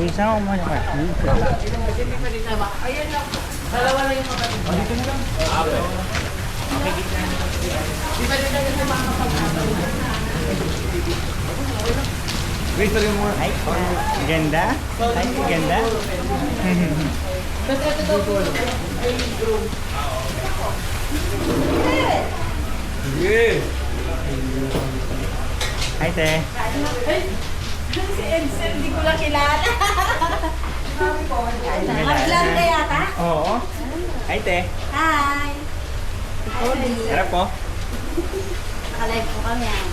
Isa ako muna ka. Ayan lang. Dalawa lang yung kapatid. O, dito na lang. Okay. Okay, dito na lang. Di ba dito na lang mga kapatid? Wait, tuloy mo. Ay, ganda. Ay, ganda. Kasi ito daw po ay groom. Sige. Hi, te. Si Edsel, hindi ko lang kilala. Mag-vlog ka yata? Oo. Hi, te. Hi! Sarap po. Nakalive po kami ah.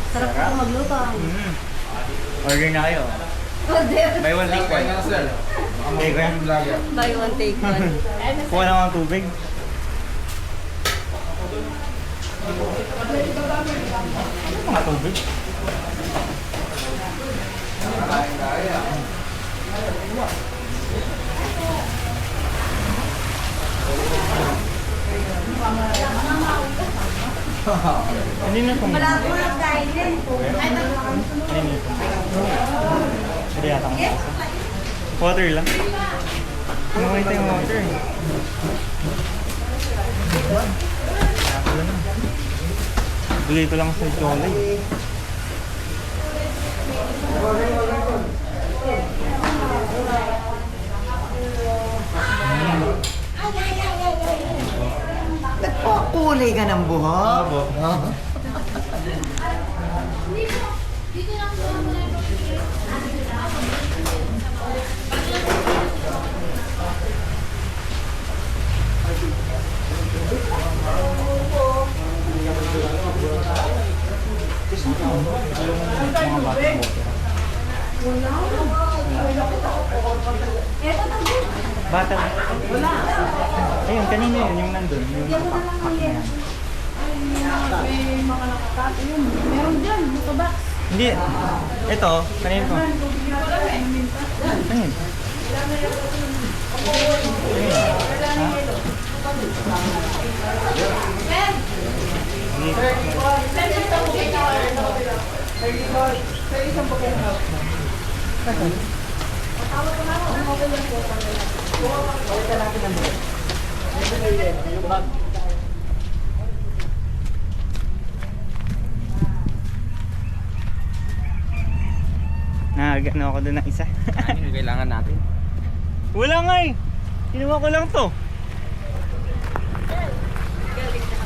Sarap po magluto. Order na kayo. Order. Buy one, take one. Okay, kuya. Buy one, take one. Kuha lang ang tubig. Ano mga tubig? Hindi na kung... Wala po lang kainin. Ano nito? Hindi yata ang masa. Water lang. Kumakain tayong water. Wala na. Bigay ko lang sa chocolate. Nagpakulay ka ng buhok. Bata. Wala. Ayun, kanina yun, yung nandun. Yung pack na yan. May mga nakakat. Yun, meron dyan. Box. Hindi. Ito, kanina ko. Kanina. Nagano ako doon ng isa. Ano yung kailangan natin? Wala nga eh. Kinuha ko lang to. Galing na.